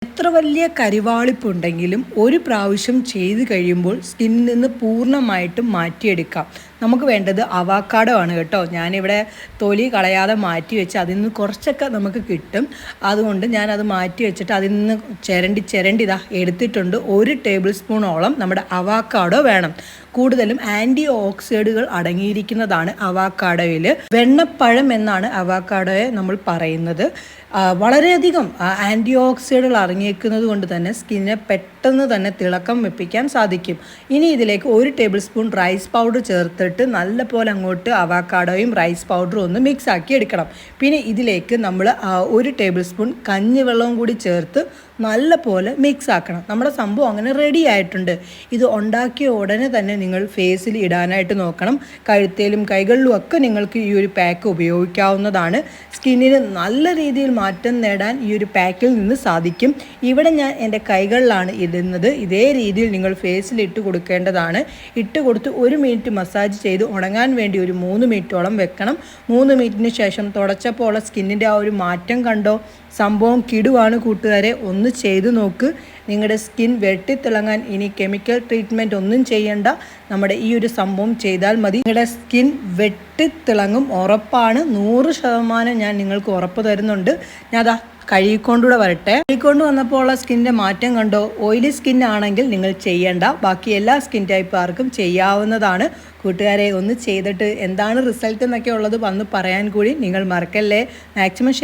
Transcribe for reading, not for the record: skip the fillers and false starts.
എത്ര വലിയ കരിവാളിപ്പുണ്ടെങ്കിലും ഒരു പ്രാവശ്യം ചെയ്ത് കഴിയുമ്പോൾ സ്കിന്നിൽ നിന്ന് പൂർണ്ണമായിട്ടും മാറ്റിയെടുക്കാം. നമുക്ക് വേണ്ടത് അവോക്കാഡോ ആണ് കേട്ടോ. ഞാനിവിടെ തൊലി കളയാതെ മാറ്റി വെച്ച് അതിൽ നിന്ന് കുറച്ചൊക്കെ നമുക്ക് കിട്ടും. അതുകൊണ്ട് ഞാനത് മാറ്റി വെച്ചിട്ട് അതിൽ നിന്ന് ചിരണ്ടി ഇതാ എടുത്തിട്ടുണ്ട്. 1 ടേബിൾ സ്പൂണോളം നമ്മുടെ അവോക്കാഡോ വേണം. കൂടുതലും ആൻറ്റി ഓക്സിഡുകൾ അടങ്ങിയിരിക്കുന്നതാണ് അവോക്കാഡോയിൽ. വെണ്ണപ്പഴം എന്നാണ് അവോക്കാഡോയെ നമ്മൾ പറയുന്നത്. വളരെയധികം ആൻറ്റി ഓക്സിഡുകൾ അടങ്ങിയിരിക്കുന്നത് കൊണ്ട് തന്നെ സ്കിന്നെ പെട്ടെന്ന് തന്നെ തിളക്കം വെപ്പിക്കാൻ സാധിക്കും. ഇനി ഇതിലേക്ക് 1 ടേബിൾ സ്പൂൺ റൈസ് പൗഡർ ചേർത്തിട്ട് നല്ലപോലെ അങ്ങോട്ട് അവോക്കാഡോയും റൈസ് പൗഡറും ഒന്ന് മിക്സ് ആക്കി എടുക്കണം. പിന്നെ ഇതിലേക്ക് നമ്മൾ 1 ടേബിൾ സ്പൂൺ കഞ്ഞിവെള്ളവും കൂടി ചേർത്ത് നല്ലപോലെ മിക്സ് ആക്കണം. നമ്മുടെ സംഭവം അങ്ങനെ റെഡി ആയിട്ടുണ്ട്. ഇത് ഉണ്ടാക്കിയ ഉടനെ തന്നെ നിങ്ങൾ ഫേസിൽ ഇടാനായിട്ട് നോക്കണം. കഴുത്തേലും കൈകളിലും ഒക്കെ നിങ്ങൾക്ക് ഈ ഒരു പാക്ക് ഉപയോഗിക്കാവുന്നതാണ്. സ്കിന്നിന് നല്ല രീതിയിൽ മാറ്റം നേടാൻ ഈ ഒരു പാക്കിൽ നിന്ന് സാധിക്കും. ഇവിടെ ഞാൻ എൻ്റെ കൈകളിലാണ് ഇടുന്നത്. ഇതേ രീതിയിൽ നിങ്ങൾ ഫേസിൽ ഇട്ട് കൊടുക്കേണ്ടതാണ്. ഇട്ട് കൊടുത്ത് 1 മിനിറ്റ് മസാജ് ചെയ്ത് ഉണങ്ങാൻ വേണ്ടി ഒരു 3 മിനിറ്റോളം വെക്കണം. 3 മിനിറ്റിന് ശേഷം തുടച്ചപ്പോൾ സ്കിന്നിൻ്റെ ആ ഒരു മാറ്റം കണ്ടോ? സംഭവം കിടുവാണ് കൂട്ടുകാരെ. ഒന്ന് ചെയ്ത് നോക്ക്. നിങ്ങളുടെ സ്കിൻ വെട്ടിത്തിളങ്ങാൻ ഇനി കെമിക്കൽ ട്രീറ്റ്മെൻറ്റ് ഒന്നും ചെയ്യണ്ട. നമ്മുടെ ഈ ഒരു സംഭവം ചെയ്താൽ മതി. നിങ്ങളുടെ സ്കിൻ വെട്ടിത്തിളങ്ങും, ഉറപ്പാണ്. 100% ഞാൻ നിങ്ങൾക്ക് ഉറപ്പ് തരുന്നുണ്ട്. ഞാൻ അതാ കഴുകിക്കൊണ്ടുകൂടെ വരട്ടെ. കഴുകിക്കൊണ്ട് വന്നപ്പോൾ ഉള്ള സ്കിന്നിൻ്റെ മാറ്റം കണ്ടോ? ഓയിലി സ്കിൻ ആണെങ്കിൽ നിങ്ങൾ ചെയ്യേണ്ട. ബാക്കി എല്ലാ സ്കിൻ ടൈപ്പുകാർക്കും ചെയ്യാവുന്നതാണ്. കൂട്ടുകാരെ, ഒന്ന് ചെയ്തിട്ട് എന്താണ് റിസൾട്ട് എന്നൊക്കെ ഉള്ളത് വന്ന് പറയാൻ കൂടി നിങ്ങൾ മറക്കല്ലേ. മാക്സിമം